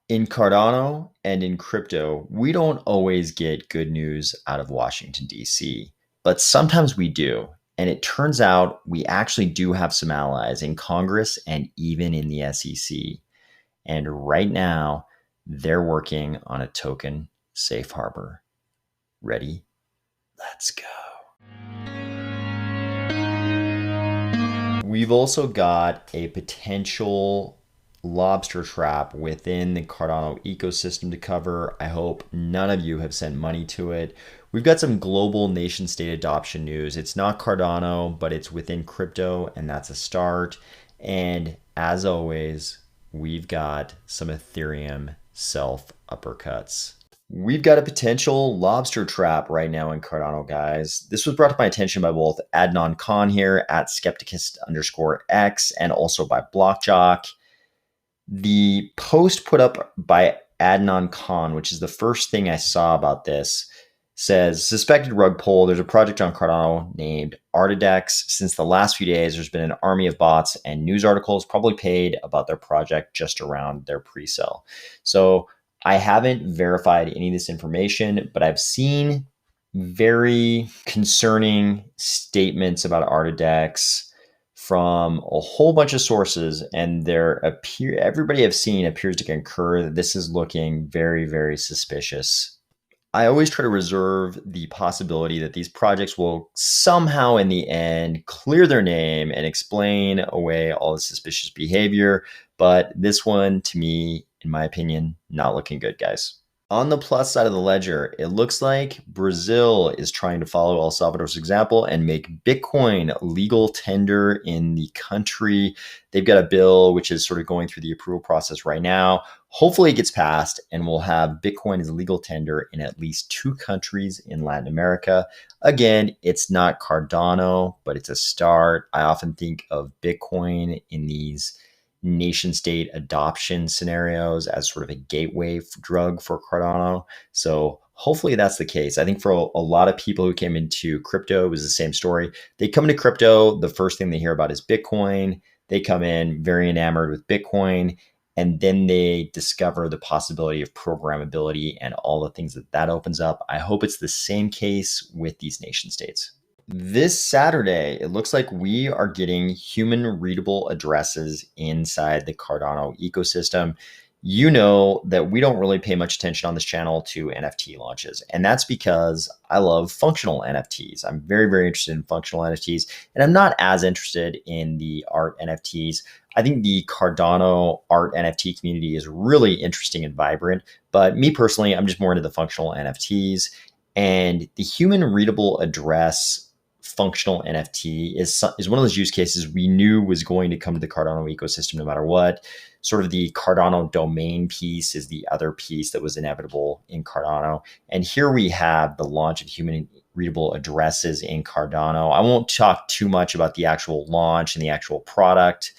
In Cardano and in crypto, we don't always get good news out of Washington, D.C., but sometimes we do. And it turns out we actually do have some allies in Congress and even in the SEC. And right now, they're working on a token safe harbor. Ready? Let's go. We've also got a potential lobster trap within the Cardano ecosystem to cover. I hope none of you have sent money to it. We've got some global nation state adoption news. It's not Cardano, but it's within crypto, and that's a start. And as always, we've got some Ethereum self uppercuts. We've got a potential lobster trap right now in Cardano, guys. This was brought to my attention by both Adnan Khan here at skepticist_x and also by Blockjock. The post put up by Adnan Khan, which is the first thing I saw about this, says, suspected rug pull. There's a project on Cardano named Artidex. Since the last few days, there's been an army of bots and news articles probably paid about their project just around their pre-sale. So I haven't verified any of this information, but I've seen very concerning statements about Artidex from a whole bunch of sources, and everybody I've seen appears to concur that this is looking very, very suspicious. I always try to reserve the possibility that these projects will somehow in the end clear their name and explain away all the suspicious behavior. But this one, to me, in my opinion, not looking good, guys. On the plus side of the ledger, it looks like Brazil is trying to follow El Salvador's example and make Bitcoin legal tender in the country. They've got a bill which is sort of going through the approval process right now. Hopefully it gets passed and we'll have Bitcoin as legal tender in at least 2 countries in Latin America. Again, it's not Cardano, but it's a start. I often think of Bitcoin in these nation state adoption scenarios as sort of a gateway drug for Cardano. So hopefully that's the case. I think for a lot of people who came into crypto, it was the same story. They come into crypto, the first thing they hear about is Bitcoin. They come in very enamored with Bitcoin, and then they discover the possibility of programmability and all the things that opens up. I hope it's the same case with these nation states. This Saturday, it looks like we are getting human readable addresses inside the Cardano ecosystem. You know that we don't really pay much attention on this channel to NFT launches, and that's because I love functional NFTs. I'm very, very interested in functional NFTs, and I'm not as interested in the art NFTs. I think the Cardano art NFT community is really interesting and vibrant, but me personally, I'm just more into the functional NFTs, and the human readable address functional NFT is one of those use cases we knew was going to come to the Cardano ecosystem no matter what. Sort of the Cardano domain piece is the other piece that was inevitable in Cardano. And here we have the launch of human readable addresses in Cardano. I won't talk too much about the actual launch and the actual product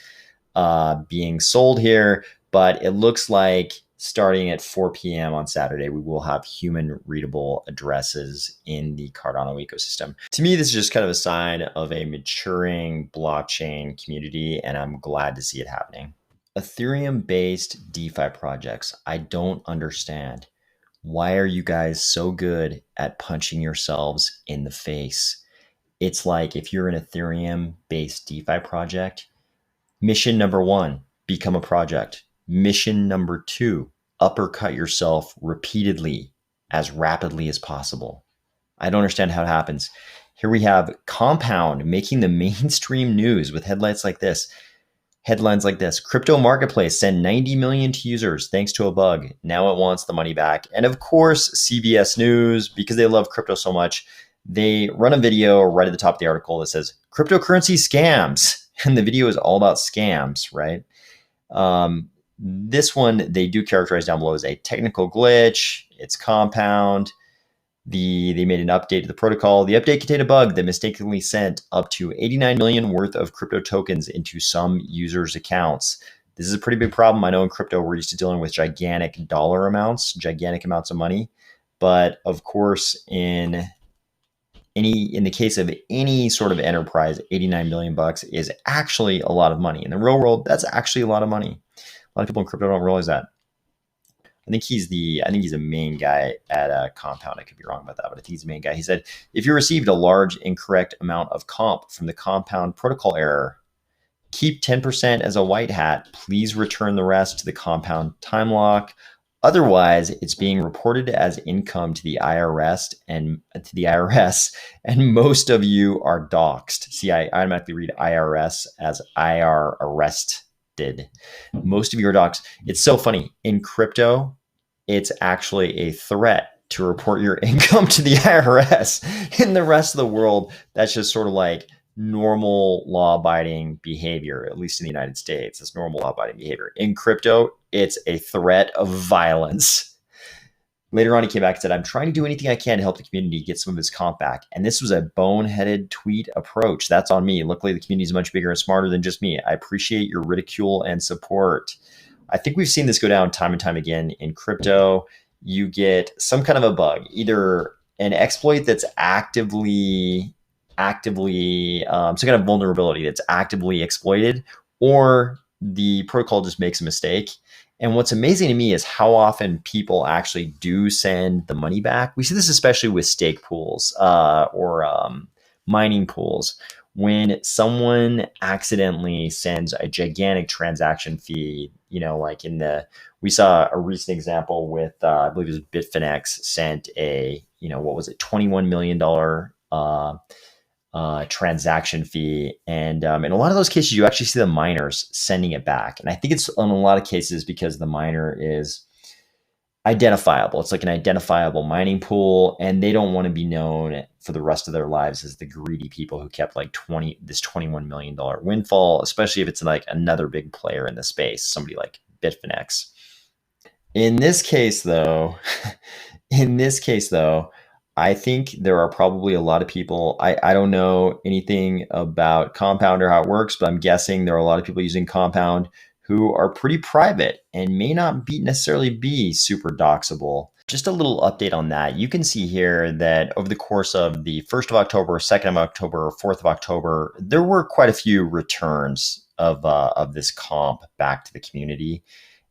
being sold here, but it looks like starting at 4 p.m. on Saturday, we will have human readable addresses in the Cardano ecosystem. To me, this is just kind of a sign of a maturing blockchain community, and I'm glad to see it happening. Ethereum-based DeFi projects, I don't understand. Why are you guys so good at punching yourselves in the face? It's like if you're an Ethereum-based DeFi project, mission number 1, become a project. Mission number 2, uppercut yourself repeatedly as rapidly as possible. I don't understand how it happens. Here we have Compound making the mainstream news with headlines like this. Crypto marketplace sent 90 million to users thanks to a bug. Now it wants the money back. And of course, CBS News, because they love crypto so much, they run a video right at the top of the article that says cryptocurrency scams. And the video is all about scams, right? This one, they do characterize down below as a technical glitch. It's Compound. They made an update to the protocol. The update contained a bug that mistakenly sent up to 89 million worth of crypto tokens into some users' accounts. This is a pretty big problem. I know in crypto, we're used to dealing with gigantic dollar amounts, gigantic amounts of money. But of course, in the case of any sort of enterprise, 89 million bucks is actually a lot of money. In the real world, that's actually a lot of money. A lot of people in crypto don't realize that. I think he's a main guy at Compound. I could be wrong about that, but I think he's the main guy. He said, if you received a large incorrect amount of comp from the Compound protocol error, keep 10% as a white hat. Please return the rest to the Compound time lock. Otherwise, it's being reported as income to the IRS, and most of you are doxxed. See, I automatically read IRS as IR arrested. Most of you are doxxed. It's so funny. In crypto, it's actually a threat to report your income to the IRS. In the rest of the world, that's just sort of like normal law-abiding behavior, at least in the United States. It's normal law-abiding behavior. In crypto, it's a threat of violence. Later on, he came back and said, I'm trying to do anything I can to help the community get some of his comp back. And this was a boneheaded tweet approach. That's on me. Luckily, the community is much bigger and smarter than just me. I appreciate your ridicule and support. I think we've seen this go down time and time again in crypto. You get some kind of a bug, either an exploit that's actively some kind of vulnerability that's actively exploited, or the protocol just makes a mistake. And what's amazing to me is how often people actually do send the money back. We see this especially with stake pools or mining pools. When someone accidentally sends a gigantic transaction fee, we saw a recent example with, I believe it was Bitfinex sent a, $21 million transaction fee. And in a lot of those cases, you actually see the miners sending it back. And I think it's in a lot of cases because the miner is identifiable. It's like an identifiable mining pool, and they don't want to be known for the rest of their lives as the greedy people who kept this $21 million windfall, especially if it's like another big player in the space, somebody like Bitfinex. In this case, though, I think there are probably a lot of people. I don't know anything about Compound or how it works, but I'm guessing there are a lot of people using Compound who are pretty private and may not necessarily be super doxable. Just a little update on that. You can see here that over the course of the 1st of October, 2nd of October, 4th of October, there were quite a few returns of this comp back to the community.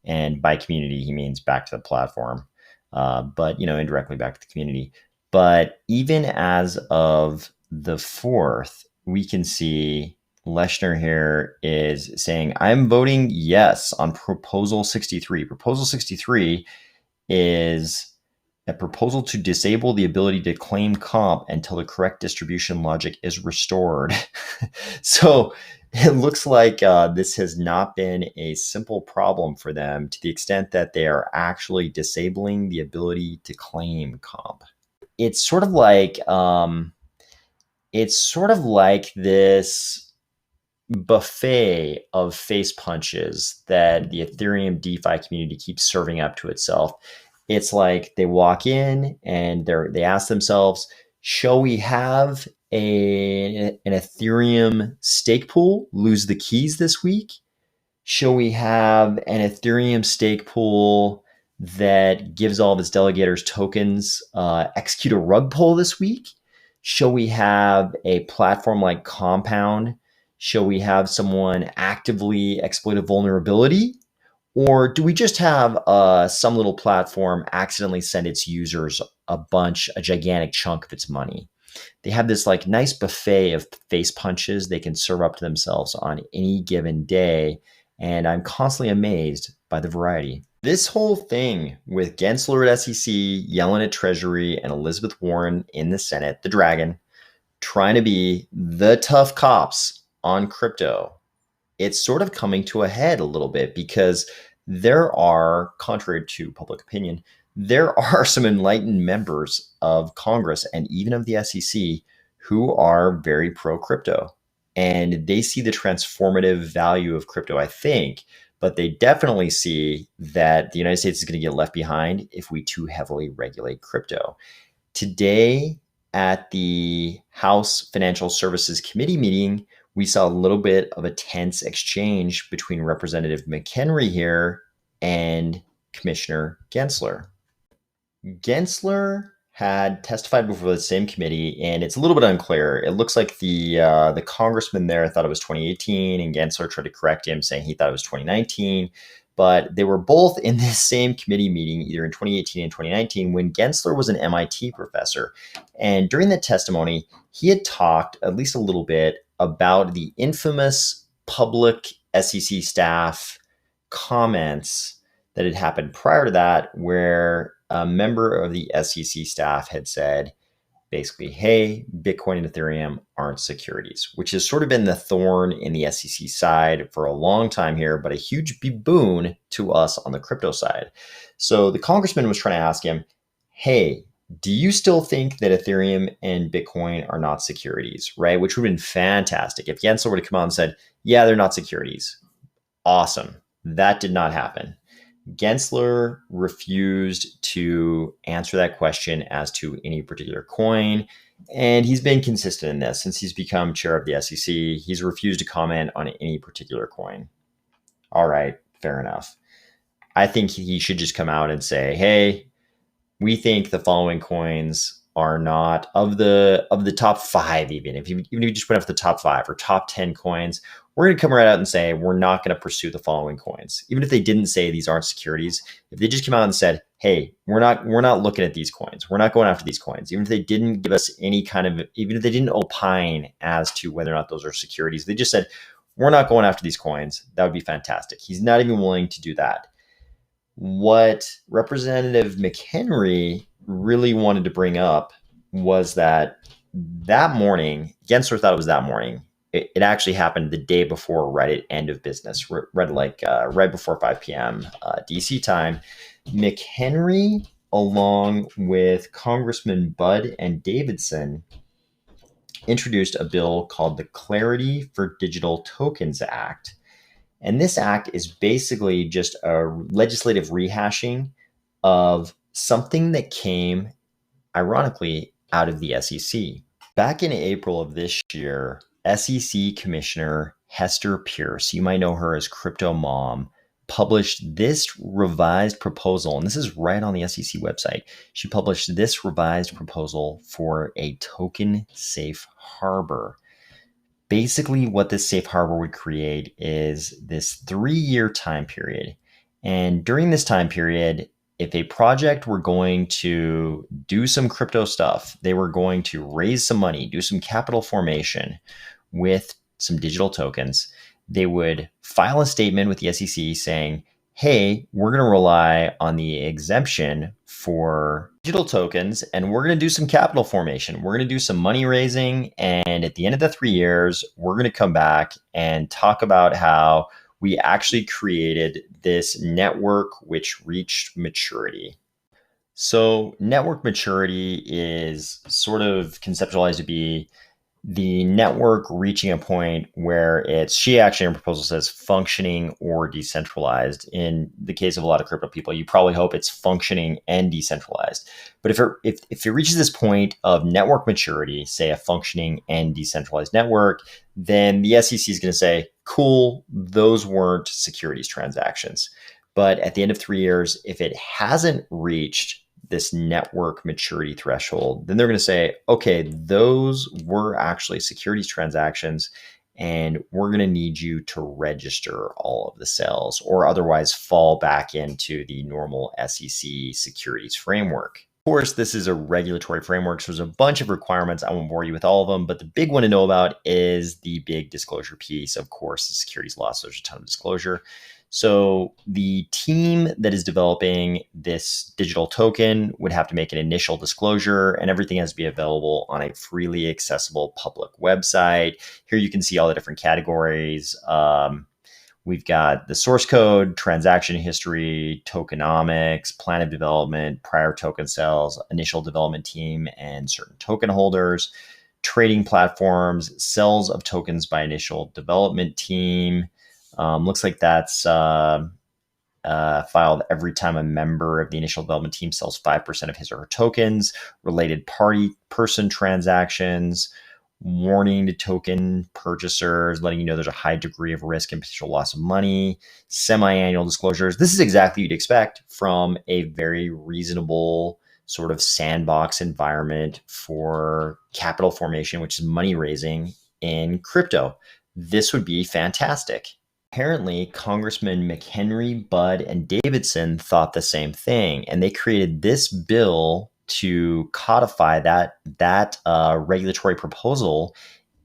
And by community, he means back to the platform, but indirectly back to the community. But even as of the 4th, we can see Leshner here is saying, I'm voting yes on Proposal 63. Proposal 63 is a proposal to disable the ability to claim comp until the correct distribution logic is restored. So it looks like this has not been a simple problem for them, to the extent that they are actually disabling the ability to claim comp. It's sort of like this buffet of face punches that the Ethereum DeFi community keeps serving up to itself. It's like they walk in and they ask themselves, shall we have an Ethereum stake pool lose the keys this week? Shall we have an Ethereum stake pool that gives all of its delegators tokens execute a rug pull this week? Shall we have a platform like Compound? Shall we have someone actively exploit a vulnerability? Or do we just have some little platform accidentally send its users a gigantic chunk of its money? They have this nice buffet of face punches they can serve up to themselves on any given day. And I'm constantly amazed by the variety. This whole thing with Gensler at SEC, Yellen at Treasury, and Elizabeth Warren in the Senate, the dragon, trying to be the tough cops on crypto, it's sort of coming to a head a little bit, because there are, contrary to public opinion, there are some enlightened members of Congress and even of the SEC who are very pro-crypto. And they see the transformative value of crypto, I think, but they definitely see that the United States is going to get left behind if we too heavily regulate crypto. Today, at the House Financial Services Committee meeting, we saw a little bit of a tense exchange between Representative McHenry here and Commissioner Gensler. Gensler had testified before the same committee, and it's a little bit unclear. It looks like the congressman there thought it was 2018, and Gensler tried to correct him, saying he thought it was 2019. but they were both in this same committee meeting either in 2018 and 2019 when Gensler was an MIT professor. And during the testimony, he had talked at least a little bit about the infamous public SEC staff comments that had happened prior to that, where a member of the SEC staff had said, basically, hey, Bitcoin and Ethereum aren't securities, which has sort of been the thorn in the SEC side for a long time here, but a huge boon to us on the crypto side. So the congressman was trying to ask him, hey, do you still think that Ethereum and Bitcoin are not securities, right? Which would have been fantastic. If Gensler would have come out and said, yeah, they're not securities. Awesome. That did not happen. Gensler refused to answer that question as to any particular coin. And he's been consistent in this since he's become chair of the SEC. He's refused to comment on any particular coin. All right, fair enough. I think he should just come out and say, hey, we think the following coins are not of the top 5, even if you just put up the top 5 or top 10 coins, we're going to come right out and say we're not going to pursue the following coins. Even if they didn't say these aren't securities, if they just came out and said, hey, we're not looking at these coins, we're not going after these coins, even if they didn't give us any kind of, even if they didn't opine as to whether or not those are securities, they just said, we're not going after these coins, that would be fantastic. He's not even willing to do that. What Representative McHenry really wanted to bring up was that morning, Gensler thought it was that morning. It actually happened the day before, right at end of business, right before 5 p.m. DC time. McHenry, along with Congressman Budd and Davidson, introduced a bill called the Clarity for Digital Tokens Act. And this act is basically just a legislative rehashing of something that came, ironically, out of the SEC. Back in April of this year, SEC Commissioner Hester Pierce, you might know her as Crypto Mom, published this revised proposal, and this is right on the SEC website. She published this revised proposal for a token safe harbor. Basically, what this safe harbor would create is this 3-year time period. And during this time period, if a project were going to do some crypto stuff, they were going to raise some money, do some capital formation with some digital tokens, they would file a statement with the SEC saying, hey, we're going to rely on the exemption for digital tokens, and we're going to do some capital formation. We're going to do some money raising. And at the end of the 3 years, we're going to come back and talk about how we actually created this network which reached maturity. So network maturity is sort of conceptualized to be the network reaching a point where she actually in her proposal says functioning or decentralized. In the case of a lot of crypto people, you probably hope it's functioning and decentralized. But if it reaches this point of network maturity, say a functioning and decentralized network, then the SEC is going to say, cool, those weren't securities transactions. But at the end of 3 years, if it hasn't reached this network maturity threshold, then they're going to say, okay, those were actually securities transactions, and we're going to need you to register all of the sales or otherwise fall back into the normal SEC securities framework. Of course, this is a regulatory framework, so there's a bunch of requirements. I won't bore you with all of them, but the big one to know about is the big disclosure piece. Of course, the securities law, so there's a ton of disclosure. So the team that is developing this digital token would have to make an initial disclosure, and everything has to be available on a freely accessible public website. Here you can see all the different categories. We've got the source code, transaction history, tokenomics, plan of development, prior token sales, initial development team, and certain token holders, trading platforms, sales of tokens by initial development team. Looks like that's filed every time a member of the initial development team sells 5% of his or her tokens, related party person transactions, warning to token purchasers, letting you know there's a high degree of risk and potential loss of money, semi-annual disclosures. This is exactly what you'd expect from a very reasonable sort of sandbox environment for capital formation, which is money raising in crypto. This would be fantastic. Apparently, Congressman McHenry, Budd, and Davidson thought the same thing, and they created this bill to codify that regulatory proposal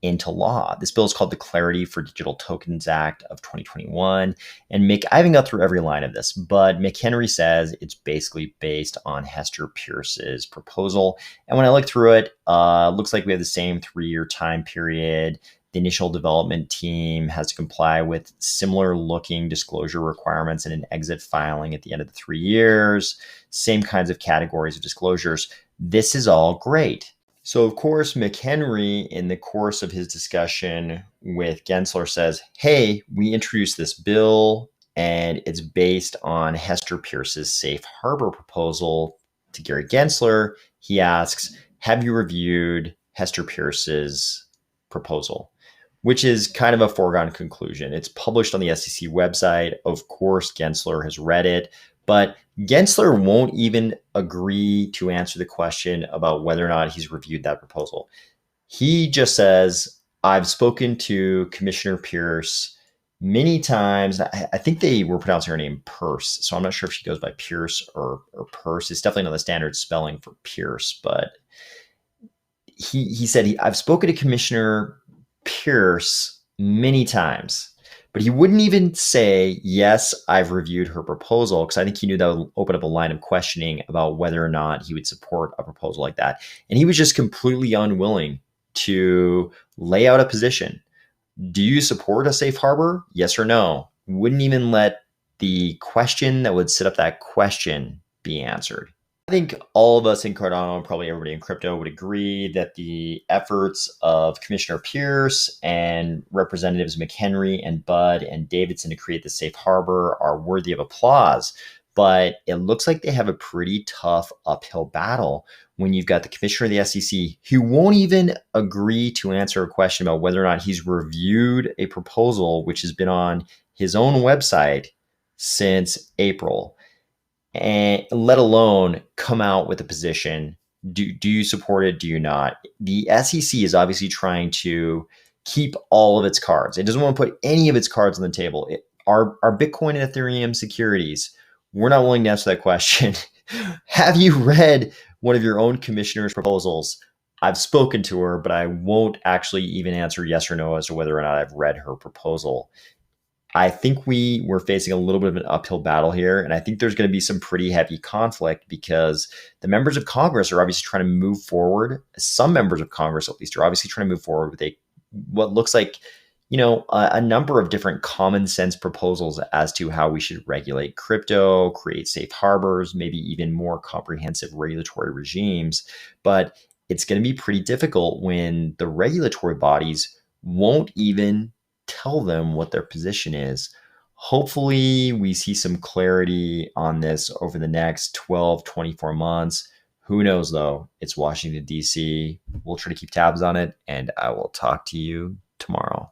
into law. This bill is called the Clarity for Digital Tokens Act of 2021. And I haven't got through every line of this, but McHenry says it's basically based on Hester Pierce's proposal. And when I look through it, looks like we have the same 3-year time period. The initial development team has to comply with similar looking disclosure requirements and an exit filing at the end of the 3 years, same kinds of categories of disclosures. This is all great. So, of course, McHenry, in the course of his discussion with Gensler, says, hey, we introduced this bill, and it's based on Hester Pierce's safe harbor proposal. To Gary Gensler, he asks, have you reviewed Hester Pierce's proposal? Which is kind of a foregone conclusion. It's published on the SEC website. Of course, Gensler has read it, but Gensler won't even agree to answer the question about whether or not he's reviewed that proposal. He just says, I've spoken to Commissioner Pierce many times. I think they were pronouncing her name Pierce, so I'm not sure if she goes by Pierce or Pierce. It's definitely not the standard spelling for Pierce, but he said, I've spoken to Commissioner Pierce many times, but he wouldn't even say, yes, I've reviewed her proposal, because I think he knew that would open up a line of questioning about whether or not he would support a proposal like that. And he was just completely unwilling to lay out a position. Do you support a safe harbor? Yes or no? Wouldn't even let the question that would set up that question be answered. I think all of us in Cardano, and probably everybody in crypto, would agree that the efforts of Commissioner Pierce and Representatives McHenry and Budd and Davidson to create the safe harbor are worthy of applause. But it looks like they have a pretty tough uphill battle when you've got the Commissioner of the SEC who won't even agree to answer a question about whether or not he's reviewed a proposal which has been on his own website since April, and let alone come out with a position. Do you support it? Do you not? The SEC is obviously trying to keep all of its cards. It doesn't want to put any of its cards on the table. Our Bitcoin and Ethereum securities, we're not willing to answer that question. Have you read one of your own commissioner's proposals? I've spoken to her, but I won't actually even answer yes or no as to whether or not I've read her proposal. I think we're facing a little bit of an uphill battle here, and I think there's going to be some pretty heavy conflict because the members of Congress are obviously trying to move forward. Some members of Congress, at least, are obviously trying to move forward with what looks like, a number of different common sense proposals as to how we should regulate crypto, create safe harbors, maybe even more comprehensive regulatory regimes. But it's going to be pretty difficult when the regulatory bodies won't even tell them what their position is. Hopefully, we see some clarity on this over the next 12, 24 months. Who knows, though? It's Washington, D.C. We'll try to keep tabs on it, and I will talk to you tomorrow.